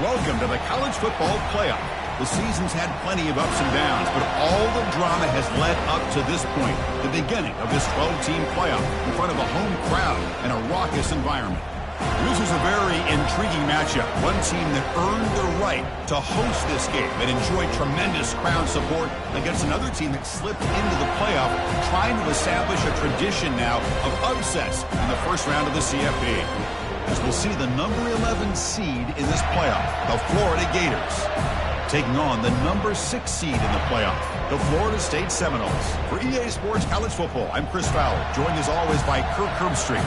Welcome to the college football playoff. The season's had plenty of ups and downs, but all the drama has led up to this point, the beginning of this 12-team playoff in front of a home crowd and a raucous environment. This is a very intriguing matchup. One team that earned the right to host this game and enjoyed tremendous crowd support against another team that slipped into the playoff, trying to establish a tradition now of upsets in the first round of the CFP. As we'll see the number 11 seed in this playoff, the Florida Gators, taking on the number 6 seed in the playoff, the Florida State Seminoles. For EA Sports College Football, I'm Chris Fowler, joined as always by Kirk Herbstreit.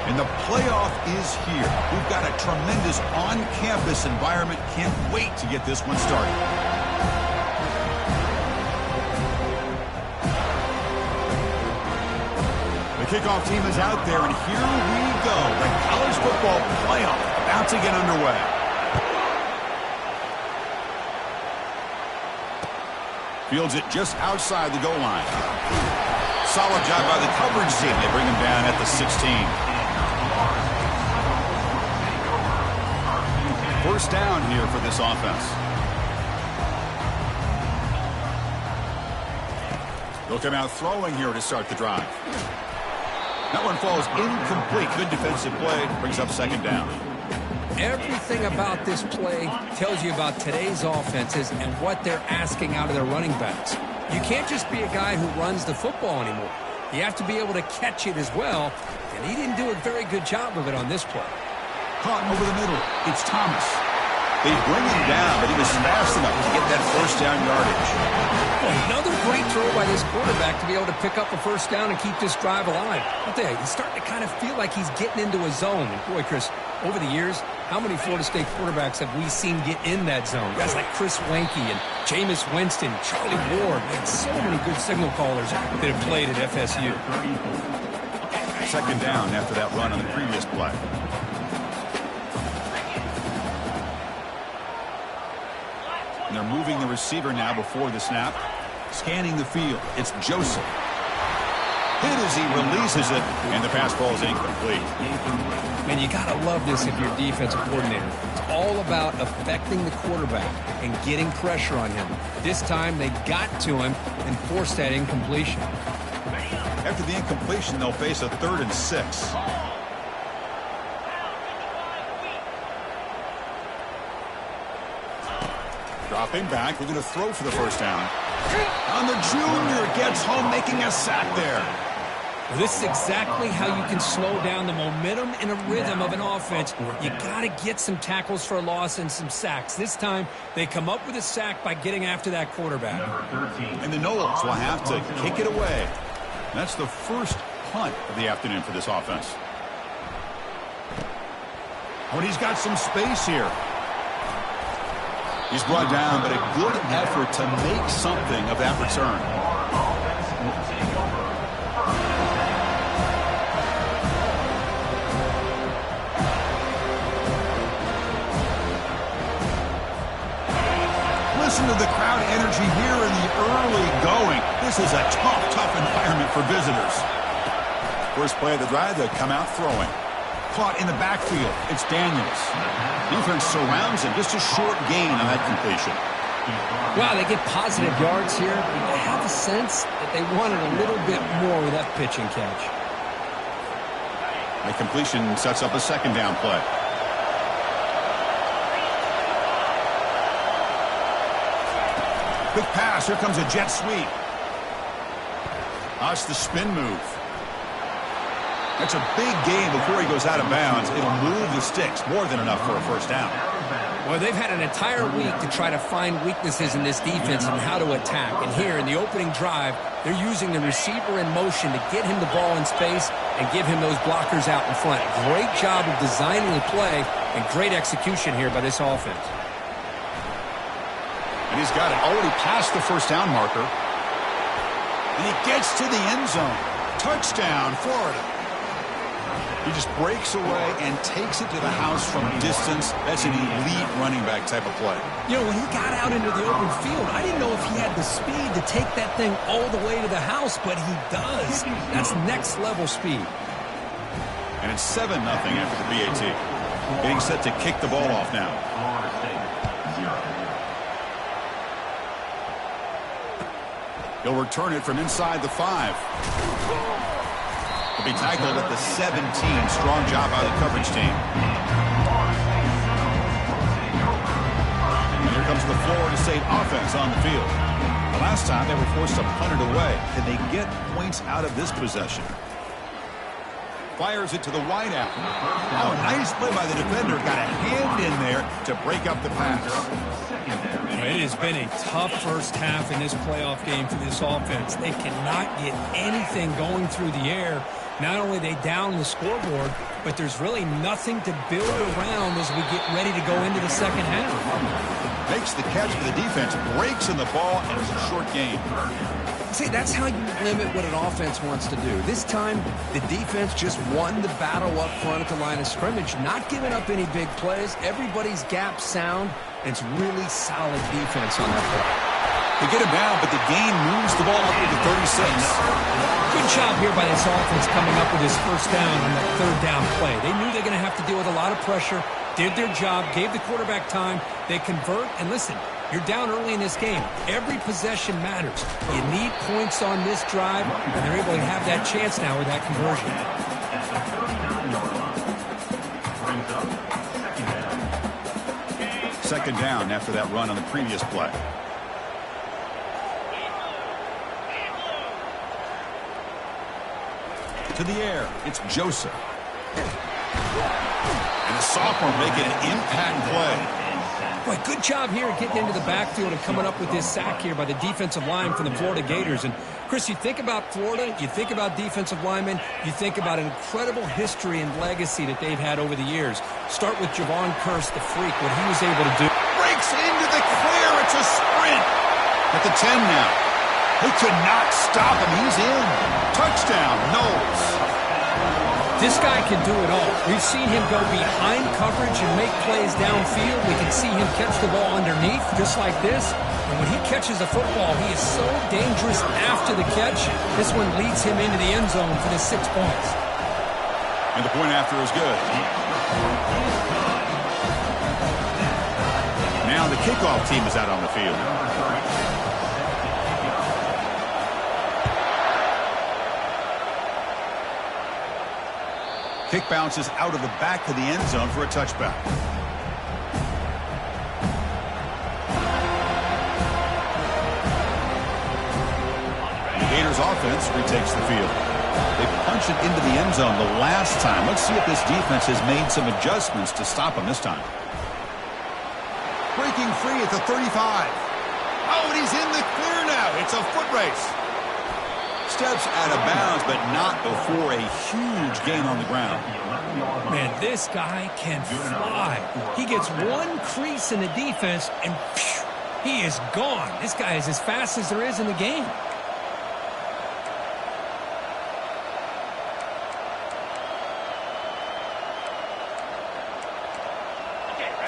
And the playoff is here. We've got a tremendous on-campus environment. Can't wait to get this one started. The kickoff team is out there, and here we go. The college football playoff about to get underway. Fields it just outside the goal line. Solid job by the coverage team. They bring him down at the 16. First down here for this offense. They'll come out throwing here to start the drive. That one falls incomplete. Good defensive play. Brings up second down. Everything about this play tells you about today's offenses and what they're asking out of their running backs. You can't just be a guy who runs the football anymore. You have to be able to catch it as well, and he didn't do a very good job of it on this play. Caught over the middle. It's Thomas. They bring him down, but he was fast enough to get that first down yardage. Well, another great throw by this quarterback to be able to pick up a first down and keep this drive alive. I'll tell you, he's starting to kind of feel like he's getting into a zone. And boy, Chris, over the years, how many Florida State quarterbacks have we seen get in that zone? Guys like Chris Weinke and Jameis Winston, Charlie Ward, and so many good signal callers that have played at FSU. Second down after that run on the previous play. And they're moving the receiver now before the snap. Scanning the field. It's Joseph. Hit as he releases it, and the pass ball is incomplete. Man, you got to love this if you're a defensive coordinator. It's all about affecting the quarterback and getting pressure on him. This time, they got to him and forced that incompletion. After the incompletion, they'll face a 3rd and 6. Dropping back, we're going to throw for the first down. And the junior gets home, making a sack there. Well, this is exactly how you can slow down the momentum and a rhythm of an offense. You got to get some tackles for a loss and some sacks. This time, they come up with a sack by getting after that quarterback. And the Noles will have to kick it away. That's the first punt of the afternoon for this offense. Oh, and he's got some space here. He's brought down, but a good effort to make something of that return. Listen to the crowd energy here in the early going. This is a tough environment for visitors. First play of the drive, they come out throwing. Caught in the backfield. It's Daniels. Defense surrounds him. Just a short gain on that completion. Wow, they get positive yards here. I have the sense that they wanted a little bit more with that pitch and catch. That completion sets up a second down play. Quick pass. Here comes a jet sweep. That's the spin move. That's a big gain before he goes out of bounds. It'll move the sticks. More than enough for a first down. Well, they've had an entire week to try to find weaknesses in this defense and how to attack. And here in the opening drive, they're using the receiver in motion to get him the ball in space and give him those blockers out in front. Great job of designing the play and great execution here by this offense. And he's got it already past the first down marker. And he gets to the end zone. Touchdown, Florida. He just breaks away and takes it to the house from distance. That's an elite running back type of play. You know, when he got out into the open field, I didn't know if he had the speed to take that thing all the way to the house, but he does. That's next level speed. And it's 7-0 after the BAT. Getting set to kick the ball off now. He'll return it from inside the 5. He'll be tackled at the 17. Strong job by the coverage team. And here comes the Florida State offense on the field. The last time they were forced to punt it away. Can they get points out of this possession? Fires it to the wideout. Oh, nice play by the defender. Got a hand in there to break up the pass. It has been a tough first half in this playoff game for this offense. They cannot get anything going through the air. Not only are they down the scoreboard, but there's really nothing to build around as we get ready to go into the second half. Makes the catch for the defense, breaks in the ball, and it's a short game. See, that's how you limit what an offense wants to do. This time, the defense just won the battle up front at the line of scrimmage, not giving up any big plays. Everybody's gap sound, and it's really solid defense on that play. They get him down, but the gain moves the ball up to the 36. Good job here by this offense coming up with his first down on that third down play. They knew they were going to have to deal with a lot of pressure, did their job, gave the quarterback time. They convert, and listen, you're down early in this game. Every possession matters. You need points on this drive, and they're able to have that chance now with that conversion. Second down after that run on the previous play. To the air, it's Joseph. And the sophomore making an impact play. Boy, good job here getting into the backfield and coming up with this sack here by the defensive line from the Florida Gators. And, Chris, you think about Florida, you think about defensive linemen, you think about an incredible history and legacy that they've had over the years. Start with Javon Curse, the freak, what he was able to do. Breaks into the clear. It's a sprint. At the 10 now. They could not stop him. He's in. Touchdown, Knowles. This guy can do it all. We've seen him go behind coverage and make plays downfield. We can see him catch the ball underneath, just like this. And when he catches the football, he is so dangerous after the catch. This one leads him into the end zone for the 6 points. And the point after is good. Now the kickoff team is out on the field. Kick bounces out of the back of the end zone for a touchback. The Gators offense retakes the field. They punch it into the end zone the last time. Let's see if this defense has made some adjustments to stop them this time. Breaking free at the 35. Oh, and he's in the clear now. It's a foot race. Steps out of bounds, but not before a huge gain on the ground. Man, this guy can fly. He gets one crease in the defense, and phew, he is gone. This guy is as fast as there is in the game.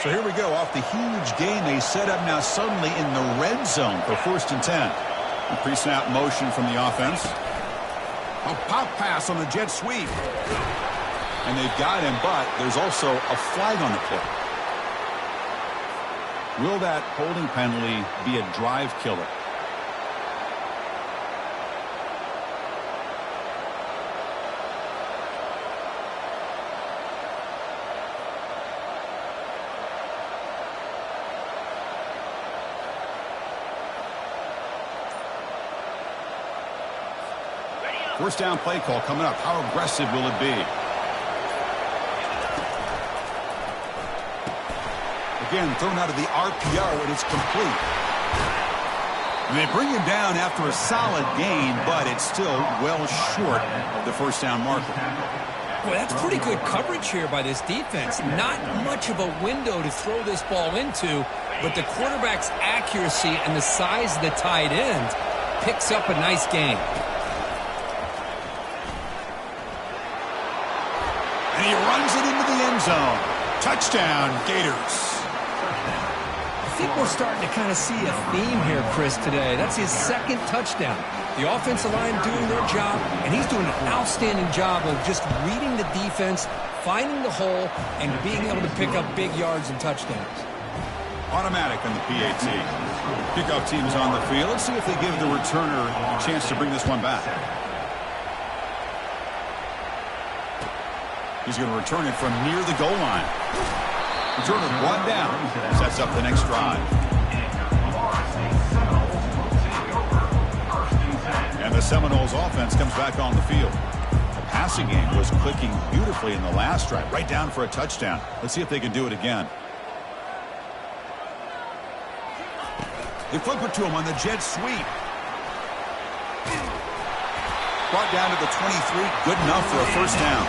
So here we go. Off the huge gain they set up now suddenly in the red zone for 1st and 10. A pre-snap motion from the offense. A pop pass on the jet sweep. And they've got him, but there's also a flag on the play. Will that holding penalty be a drive killer? First down play call coming up. How aggressive will it be? Again, thrown out of the RPO, and it's complete. And they bring him down after a solid gain, but it's still well short of the first down marker. Well, that's pretty good coverage here by this defense. Not much of a window to throw this ball into, but the quarterback's accuracy and the size of the tight end picks up a nice gain. And he runs it into the end zone. Touchdown, Gators. I think we're starting to kind of see a theme here, Chris, today. That's his second touchdown. The offensive line doing their job, and he's doing an outstanding job of just reading the defense, finding the hole and being able to pick up big yards and touchdowns. Automatic on the PAT. Kickoff team is on the field. Let's see if they give the returner a chance to bring this one back. He's going to return it from near the goal line. Returner brought down. Sets up the next drive. And the Seminoles offense comes back on the field. The passing game was clicking beautifully in the last drive. Right down for a touchdown. Let's see if they can do it again. They flip it to him on the jet sweep. Brought down to the 23. Good enough for a first down.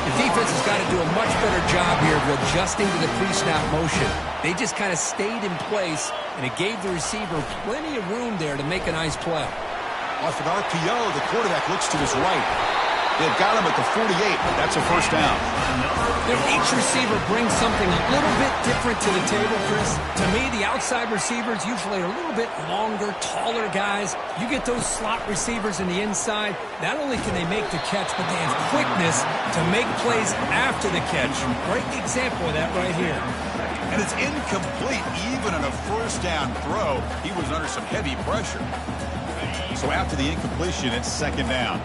The defense has got to do a much better job here of adjusting to the pre-snap motion. They just kind of stayed in place, and it gave the receiver plenty of room there to make a nice play. Off an RPO, the quarterback looks to his right. They've got him at the 48, but that's a first down. Each receiver brings something a little bit different to the table, Chris. To me, the outside receivers usually are a little bit longer, taller guys. You get those slot receivers in the inside, not only can they make the catch, but they have quickness to make plays after the catch. Great example of that right here. And it's incomplete even on a first down throw. He was under some heavy pressure. So after the incompletion, it's second down.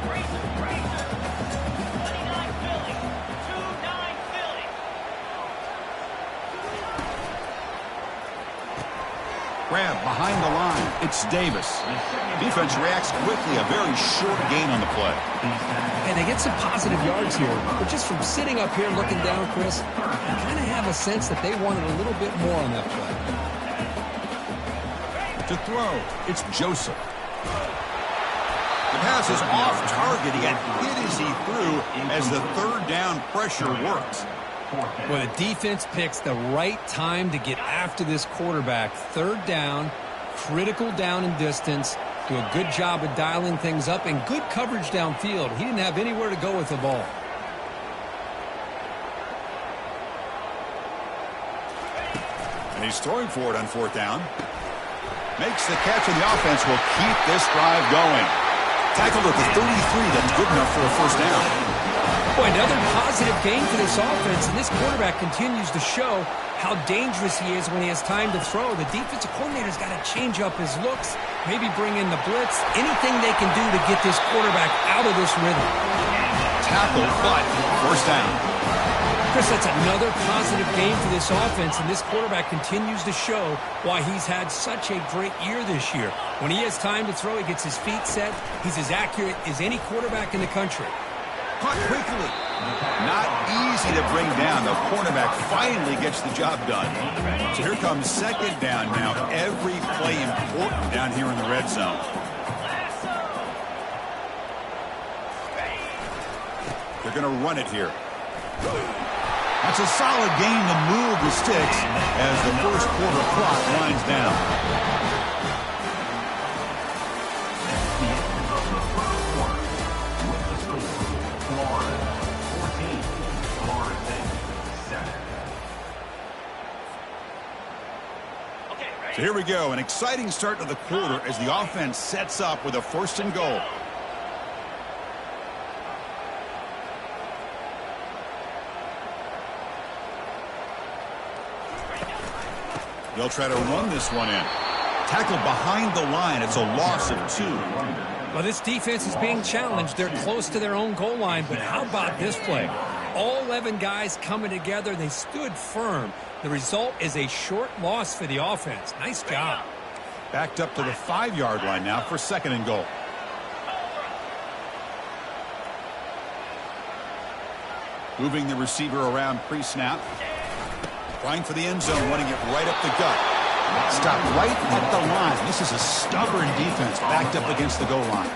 Grab behind the line. It's Davis. Defense reacts quickly. A very short gain on the play. And they get some positive yards here. But just from sitting up here looking down, Chris, I kind of have a sense that they wanted a little bit more on that play. To throw, it's Joseph. The pass is off target. He got hit as he threw as the third down pressure works. Well, the defense picks the right time to get after this quarterback. Third down, critical down and distance. Do a good job of dialing things up and good coverage downfield. He didn't have anywhere to go with the ball. And he's throwing for it on fourth down. Makes the catch, and the offense will keep this drive going. Tackled at the 33. That's good enough for a first down. Boy, another positive game for this offense, and this quarterback continues to show how dangerous he is when he has time to throw. The defensive coordinator's got to change up his looks, maybe bring in the blitz, anything they can do to get this quarterback out of this rhythm. Tackle, but first down. Chris, that's another positive game for this offense, and this quarterback continues to show why he's had such a great year this year. When he has time to throw, he gets his feet set. He's as accurate as any quarterback in the country. Caught quickly. Not easy to bring down. The cornerback finally gets the job done. So here comes second down now. Every play important down here in the red zone. They're going to run it here. That's a solid game to move the sticks as the first quarter clock winds down. So here we go, an exciting start to the quarter as the offense sets up with a first and goal. They'll try to run this one in. Tackled behind the line. It's a loss of 2. Well, this defense is being challenged. They're close to their own goal line, but how about this play? All 11 guys coming together. They stood firm. The result is a short loss for the offense. Nice job. Backed up to the 5-yard line now for second and goal. Moving the receiver around pre-snap. Trying for the end zone, running it right up the gut. Stopped right at the line. This is a stubborn defense backed up against the goal line.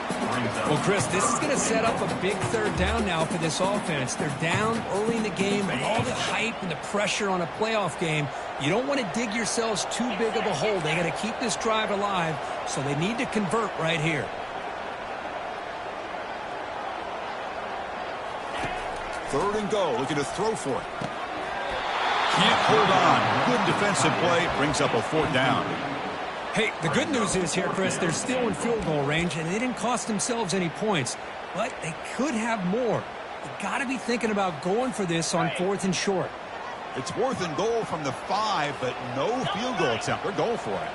Well, Chris, this is going to set up a big third down now for this offense. They're down early in the game, and all the hype and the pressure on a playoff game. You don't want to dig yourselves too big of a hole. They got to keep this drive alive, so they need to convert right here. Third and goal, looking to throw for it. Can't hold on. Good defensive play, brings up a fourth down. Hey, the good news is here, Chris, they're still in field goal range, and they didn't cost themselves any points, but they could have more. You got to be thinking about going for this on 4th and short. It's 4th and goal from the 5, but no field goal attempt. They're going for it.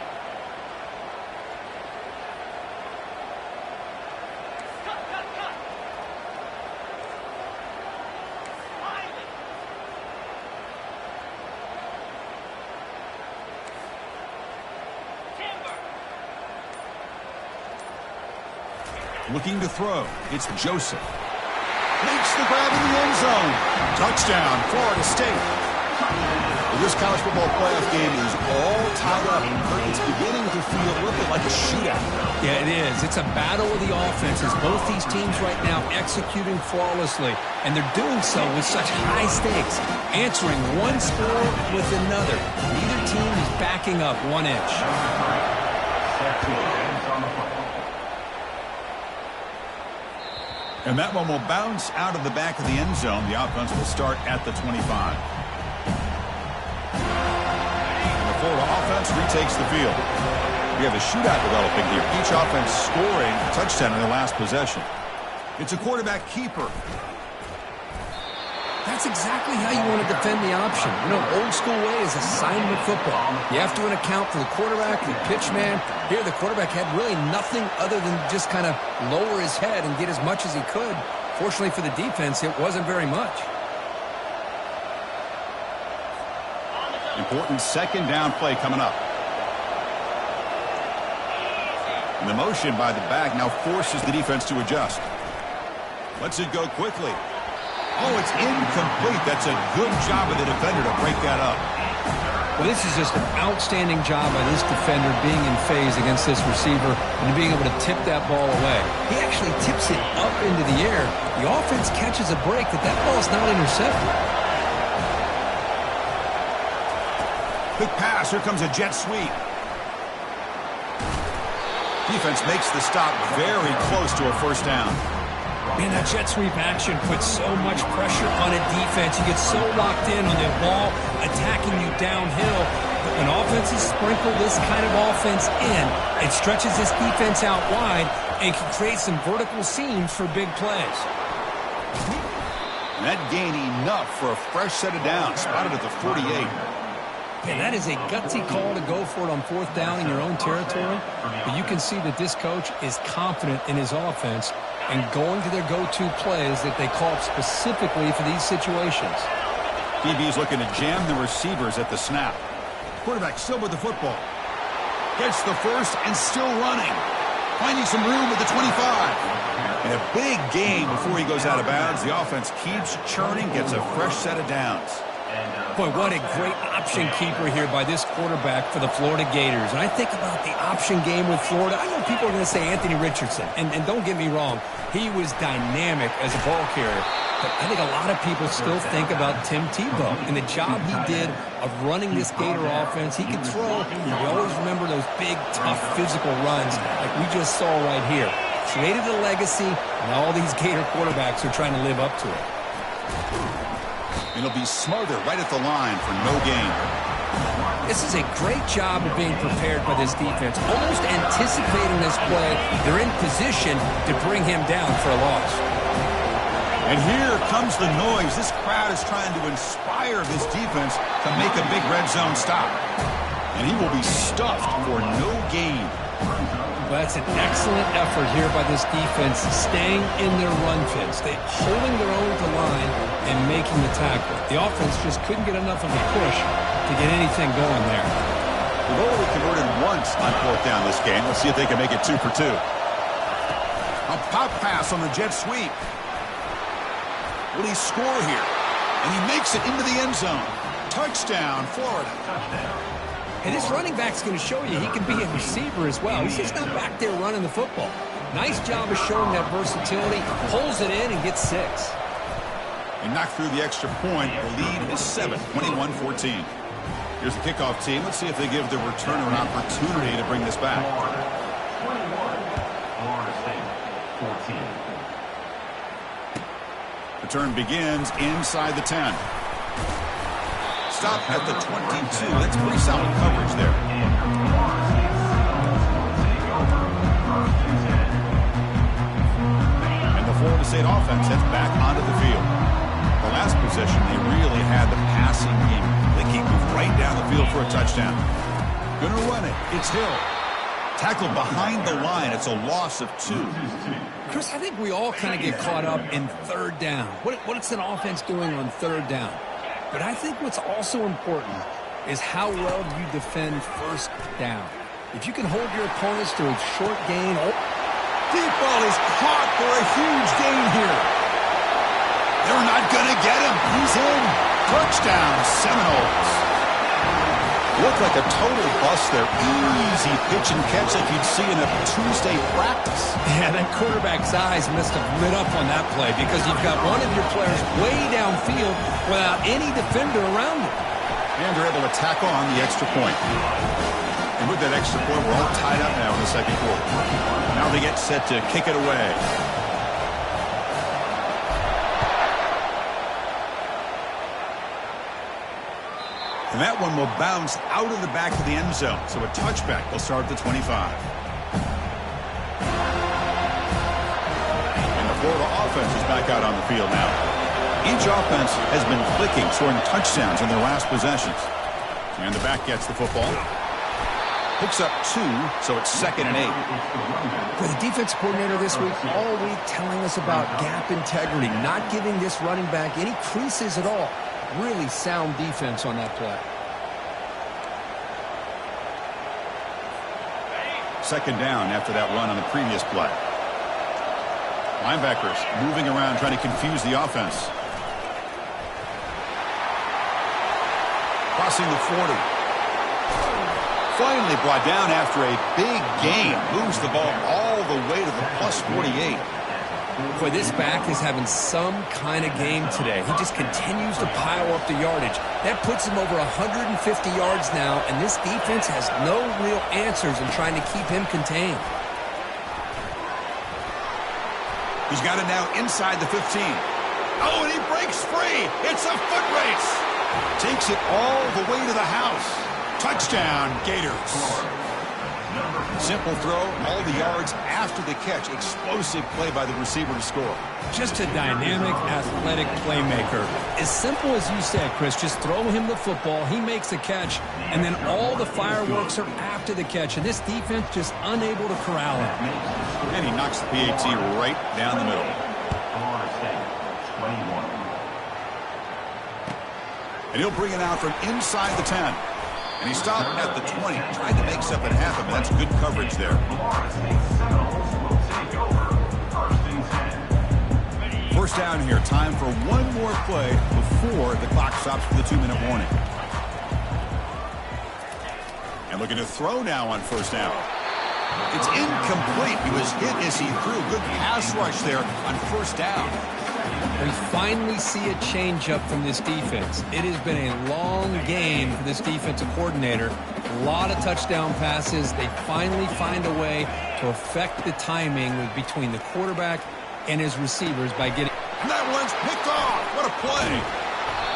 Looking to throw. It's Joseph. Makes the grab in the end zone. Touchdown, Florida State. Well, this college football playoff game is all tied up. It's beginning to feel a little bit like a shootout. Yeah, it is. It's a battle of the offenses. Both these teams right now executing flawlessly, and they're doing so with such high stakes, answering one score with another. Neither team is backing up 1 inch. And that one will bounce out of the back of the end zone. The offense will start at the 25. And the Florida offense retakes the field. We have a shootout developing here. Each offense scoring a touchdown in their last possession. It's a quarterback keeper. That's exactly how you want to defend the option. You know, old school way is assignment football. You have to account for the quarterback, the pitch man. Here, the quarterback had really nothing other than just kind of lower his head and get as much as he could. Fortunately for the defense, it wasn't very much. Important second down play coming up. And the motion by the back now forces the defense to adjust. Lets it go quickly. Oh, it's incomplete. That's a good job of the defender to break that up. Well, this is just an outstanding job by this defender being in phase against this receiver and being able to tip that ball away. He actually tips it up into the air. The offense catches a break that ball's not intercepted. Quick pass. Here comes a jet sweep. Defense makes the stop very close to a first down. Man, that jet sweep action puts so much pressure on a defense. You get so locked in on the ball attacking you downhill. But when offenses sprinkle this kind of offense in, it stretches this defense out wide and can create some vertical seams for big plays. And that gain enough for a fresh set of downs, spotted at the 48. And that is a gutsy call to go for it on 4th down in your own territory. But you can see that this coach is confident in his offense and going to their go-to plays that they call specifically for these situations. DB is looking to jam the receivers at the snap. Quarterback still with the football. Gets the first and still running. Finding some room at the 25. And a big gain before he goes out of bounds. The offense keeps churning, gets a fresh set of downs. Boy, what a great option keeper here by this quarterback for the Florida Gators. And I think about the option game with Florida. I know people are going to say Anthony Richardson. And don't get me wrong, he was dynamic as a ball carrier. But I think a lot of people still think about Tim Tebow and the job he did of running this Gator offense. He could throw. We always remember those big, tough, physical runs like we just saw right here. Created a legacy, and all these Gator quarterbacks are trying to live up to it. It'll be Smothers right at the line for no gain. This is a great job of being prepared by this defense. Almost anticipating this play, they're in position to bring him down for a loss. And here comes the noise. This crowd is trying to inspire this defense to make a big red zone stop. And he will be stuffed for no gain. Well, that's an excellent effort here by this defense, staying in their run fits. They're holding their own to line and making the tackle. The offense just couldn't get enough of a push to get anything going there. They've only converted once on 4th down this game. Let's see if they can make it 2 for 2. A pop pass on the jet sweep. Will he score here? And he makes it into the end zone. Touchdown, Florida. And this running back's going to show you he can be a receiver as well. He's just not back there running the football. Nice job of showing that versatility. Pulls it in and gets 6. He knocked through the extra point. The lead is 7, 21-14. Here's the kickoff team. Let's see if they give the returner an opportunity to bring this back. Return begins inside the 10. Stop at the 22. That's pretty solid coverage there. And the Florida State State offense heads back onto the field. The last possession, they really had the passing game. They keep moving right down the field for a touchdown. Gonna run it. It's Hill. Tackled behind the line. It's a loss of 2. Chris, I think we all kind of get caught up in third down. What's an offense doing on third down? But I think what's also important is how well you defend first down. If you can hold your opponents to a short gain. Deep ball is caught for a huge gain here. They're not going to get him. He's in. Touchdown, Seminoles. Looked like a total bust there. Easy pitch and catch like you'd see in a Tuesday practice. Yeah, that quarterback's eyes must have lit up on that play because you've got one of your players way downfield without any defender around him. And they're able to tack on the extra point. And with that extra point, we're all tied up now in the second quarter. Now they get set to kick it away. And that one will bounce out of the back of the end zone. So a touchback will start at the 25. And the Florida offense is back out on the field now. Each offense has been clicking, scoring touchdowns in their last possessions. And the back gets the football. Picks up 2, so it's 2nd and 8. For the defense coordinator this week, all week telling us about gap integrity, not giving this running back any creases at all. Really sound defense on that play. 2nd down after that run on the previous play. Linebackers moving around trying to confuse the offense. Crossing the 40. Finally brought down after a big gain. Moves the ball all the way to the plus 48. Boy, this back is having some kind of game today. He just continues to pile up the yardage. That puts him over 150 yards now, and this defense has no real answers in trying to keep him contained. He's got it now inside the 15. Oh, and he breaks free. It's a foot race. Takes it all the way to the house. Touchdown, Gators. Simple throw, all the yards after the catch. Explosive play by the receiver to score. Just a dynamic, athletic playmaker. As simple as you said, Chris, just throw him the football, he makes the catch, and then all the fireworks are after the catch, and this defense just unable to corral him. And he knocks the PAT right down the middle. And he'll bring it out from inside the 10. And he stopped at the 20, tried to make something happen, but that's good coverage there. First down here, time for one more play before the clock stops for the 2-minute warning. And looking to throw now on first down. It's incomplete. He was hit as he threw. Good pass rush there on first down. We finally see a change-up from this defense. It has been a long game for this defensive coordinator. A lot of touchdown passes. They finally find a way to affect the timing between the quarterback and his receivers by getting... And that one's picked off. What a play.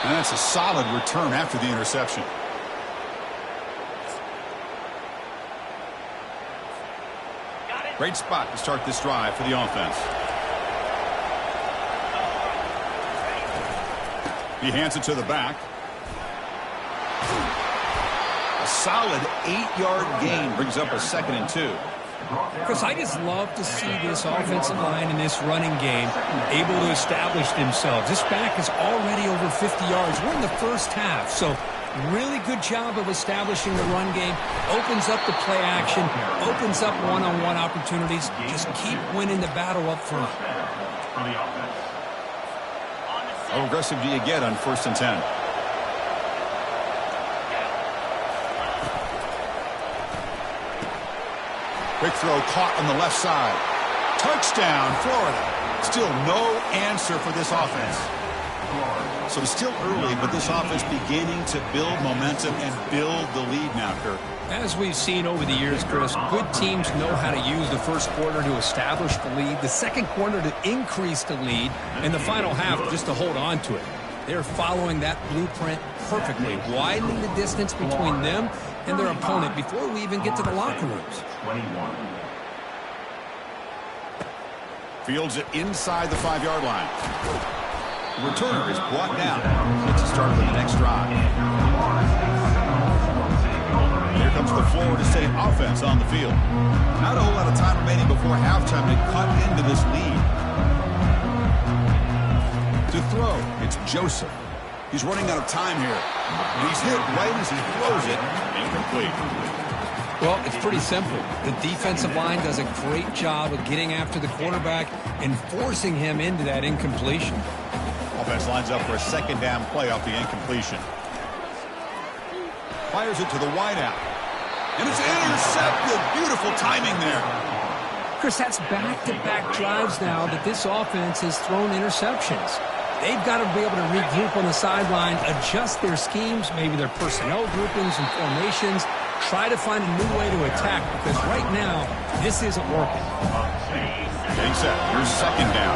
And that's a solid return after the interception. Great spot to start this drive for the offense. He hands it to the back. A solid 8-yard gain brings up a 2nd and 2. Chris, I just love to see this offensive line in this running game able to establish themselves. This back is already over 50 yards. We're in the first half, so really good job of establishing the run game. Opens up the play action, opens up one-on-one opportunities. Just keep winning the battle up front. How aggressive do you get on 1st and 10? Quick throw caught on the left side. Touchdown, Florida. Still no answer for this offense. So it's still early, but this offense beginning to build momentum and build the lead now, Kirk. As we've seen over the years, Chris, good teams know how to use the first quarter to establish the lead, the second quarter to increase the lead, and the final half just to hold on to it. They're following that blueprint perfectly, widening the distance between them and their opponent before we even get to the locker rooms. Fields it inside the 5-yard line. The returner is brought down. Gets a start for the next drive. Here comes the Florida State offense on the field. Not a whole lot of time remaining before halftime to cut into this lead. To throw, it's Joseph. He's running out of time here. And he's hit right as he throws it. Incomplete. Well, it's pretty simple. The defensive line does a great job of getting after the quarterback and forcing him into that incompletion. Offense lines up for a second down play off the incompletion. Fires it to the wideout. And it's intercepted. Beautiful timing there. Chris, that's back-to-back drives now that this offense has thrown interceptions. They've got to be able to regroup on the sideline, adjust their schemes, maybe their personnel groupings and formations, try to find a new way to attack, because right now, this isn't working. Getting set. Here's second down.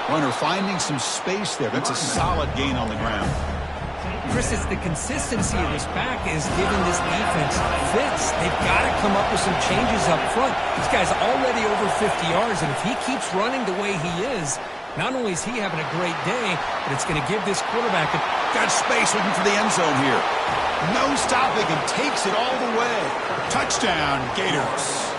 Runner finding some space there. That's a solid gain on the ground. Chris, it's the consistency of this back is giving this defense fits. They've got to come up with some changes up front. This guy's already over 50 yards, and if he keeps running the way he is, not only is he having a great day, but it's going to give this quarterback got space looking for the end zone here. No stopping and takes it all the way. Touchdown, Gators.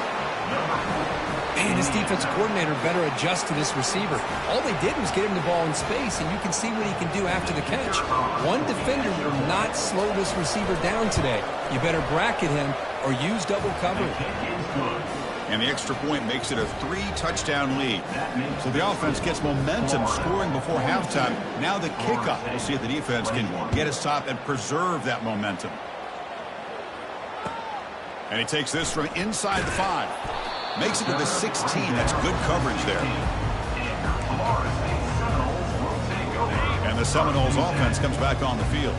Man, this defensive coordinator better adjust to this receiver. All they did was get him the ball in space, and you can see what he can do after the catch. One defender will not slow this receiver down today. You better bracket him or use double coverage. And the extra point makes it a 3-touchdown lead. So the offense gets momentum scoring before halftime. Now the kickoff. We'll see if the defense can get a stop and preserve that momentum. And he takes this from inside the 5. Makes it to the 16. That's good coverage there. And the Seminoles offense comes back on the field.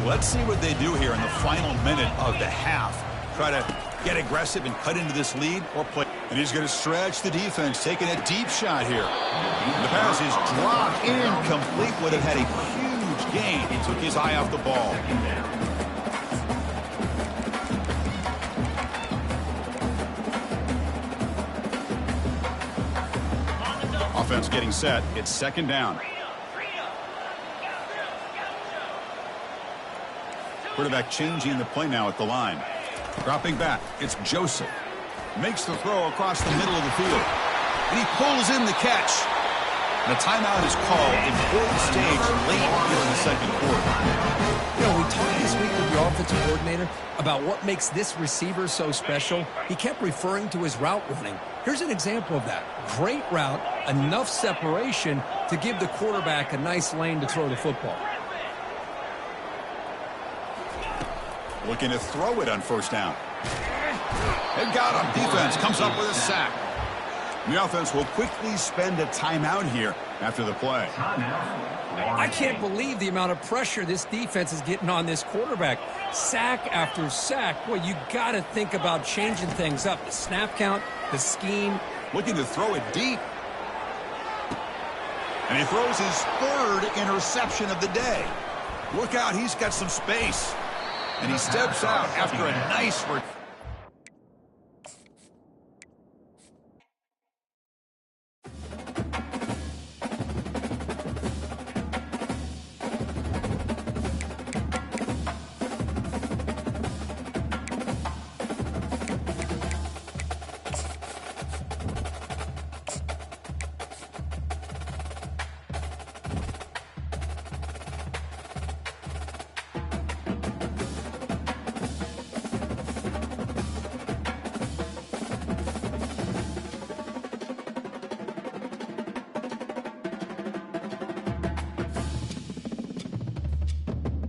Let's see what they do here in the final minute of the half. Try to get aggressive and cut into this lead or play. And he's going to stretch the defense, taking a deep shot here. And the pass is dropped incomplete. Would have had a huge gain. He took his eye off the ball. Offense getting set. It's second down. Quarterback changing the play now at the line. Dropping back. It's Joseph. Makes the throw across the middle of the field. And he pulls in the catch. And a timeout is called in fourth stage late here in the second quarter. You know, we talked this week with the offensive coordinator about what makes this receiver so special. He kept referring to his route running. Here's an example of that. Great route, enough separation to give the quarterback a nice lane to throw the football. Looking to throw it on first down. And got him. Defense comes up with a sack. The offense will quickly spend a timeout here after the play. I can't believe the amount of pressure this defense is getting on this quarterback. Sack after sack. Boy, you got to think about changing things up. The snap count, the scheme. Looking to throw it deep. And he throws his third interception of the day. Look out, he's got some space. And he steps out after a nice